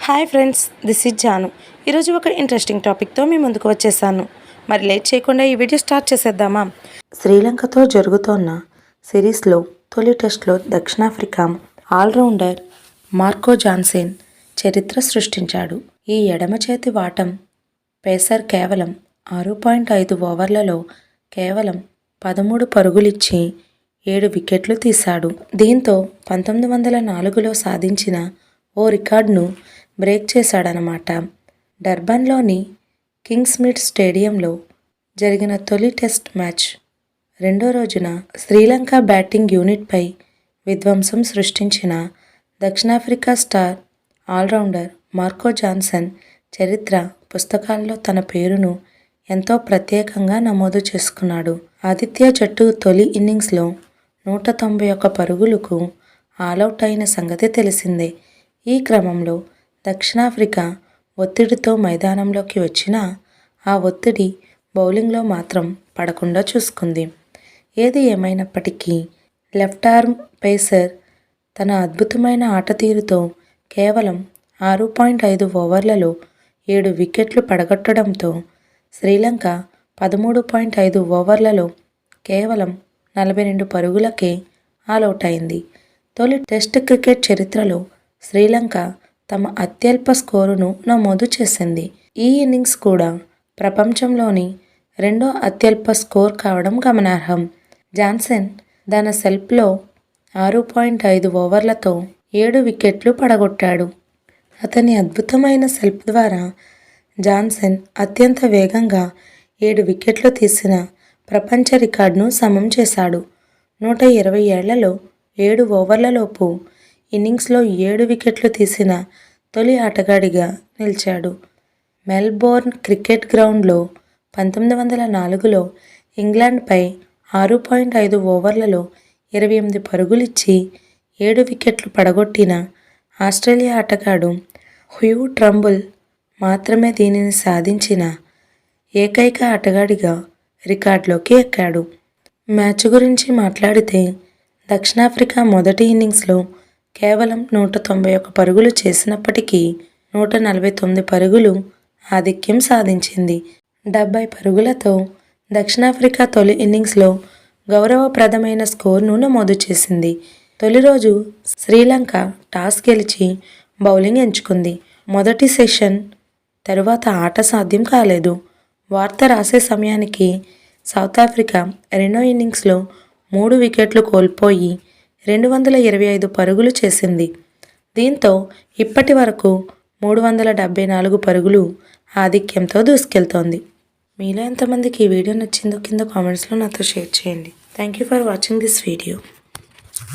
Hi friends, this is Janu. ఈరోజు ఒక interesting టాపిక్తో మీ ముందుకు వచ్చేసాను. మరి లేట్ చేయకుండా ఈ వీడియో స్టార్ట్ చేసేద్దామా? శ్రీలంకతో జరుగుతోన్న సిరీస్లో తొలి టెస్ట్లో దక్షిణాఫ్రికా ఆల్రౌండర్ మార్కో జాన్సెన్ చరిత్ర సృష్టించాడు. ఈ ఎడమ చేతి వాటం పేసర్ కేవలం 6.5 ఓవర్లలో కేవలం 13 పరుగులిచ్చి 7 వికెట్లు తీశాడు. దీంతో 1904లో సాధించిన ఓ రికార్డును బ్రేక్ చేశాడనమాట. డర్బన్లోని కింగ్స్మిడ్ స్టేడియంలో జరిగిన తొలి టెస్ట్ మ్యాచ్ రెండో రోజున శ్రీలంక బ్యాటింగ్ యూనిట్పై విధ్వంసం సృష్టించిన దక్షిణాఫ్రికా స్టార్ ఆల్రౌండర్ మార్కో జాన్సన్ చరిత్ర పుస్తకాల్లో తన పేరును ఎంతో ప్రత్యేకంగా నమోదు చేసుకున్నాడు. ఆతిథ్య జట్టు తొలి ఇన్నింగ్స్లో 191 పరుగులకు ఆలౌట్ అయిన సంగతి తెలిసిందే. ఈ క్రమంలో దక్షిణాఫ్రికా ఒత్తిడితో మైదానంలోకి వచ్చినా ఆ ఒత్తిడి బౌలింగ్లో మాత్రం పడకుండా చూసుకుంది. ఏది ఏమైనప్పటికీ లెఫ్ట్ ఆర్మ్ పేసర్ తన అద్భుతమైన ఆట తీరుతో కేవలం 6.5 ఓవర్లలో 7 వికెట్లు పడగొట్టడంతో శ్రీలంక 13.5 ఓవర్లలో కేవలం 42 పరుగులకే ఆలౌట్ అయింది. తొలి టెస్ట్ క్రికెట్ చరిత్రలో శ్రీలంక తమ అత్యల్ప స్కోరును నమోదు చేసింది. ఈ ఇన్నింగ్స్ కూడా ప్రపంచంలోని రెండో అత్యల్ప స్కోర్ కావడం గమనార్హం. జాన్సన్ తన సెల్ఫ్లో 6.5 ఓవర్లతో 7 వికెట్లు పడగొట్టాడు. అతని అద్భుతమైన సెల్ఫ్ ద్వారా జాన్సన్ అత్యంత వేగంగా 7 వికెట్లు తీసిన ప్రపంచ రికార్డును సమం చేశాడు. 120 ఏళ్లలో 7 ఓవర్లలోపు ఇన్నింగ్స్లో 7 వికెట్లు తీసిన తొలి ఆటగాడిగా నిలిచాడు. మెల్బోర్న్ క్రికెట్ గ్రౌండ్లో 1904లో ఇంగ్లాండ్పై 6.5 ఓవర్లలో 28 పరుగులిచ్చి 7 వికెట్లు పడగొట్టిన ఆస్ట్రేలియా ఆటగాడు హ్యూ ట్రంబుల్ మాత్రమే దీనిని సాధించిన ఏకైక ఆటగాడిగా రికార్డులోకి ఎక్కాడు. మ్యాచ్ గురించి మాట్లాడితే దక్షిణాఫ్రికా మొదటి ఇన్నింగ్స్లో కేవలం 191 పరుగులు చేసినప్పటికీ 149 పరుగులు ఆధిక్యం సాధించింది. 70 పరుగులతో దక్షిణాఫ్రికా తొలి ఇన్నింగ్స్లో గౌరవప్రదమైన స్కోర్ను నమోదు చేసింది. తొలి రోజు శ్రీలంక టాస్ గెలిచి బౌలింగ్ ఎంచుకుంది. మొదటి సెషన్ తరువాత ఆట సాధ్యం కాలేదు. వార్త రాసే సమయానికి సౌతాఫ్రికా రెండో ఇన్నింగ్స్లో 3 వికెట్లు కోల్పోయి 225 పరుగులు చేసింది. దీంతో ఇప్పటి వరకు 374 పరుగులు ఆధిక్యంతో దూసుకెళ్తోంది. మీలో ఎంతమందికి ఈ వీడియో నచ్చిందో కింద కామెంట్స్లో నాతో షేర్ చేయండి. Thank you for watching this video.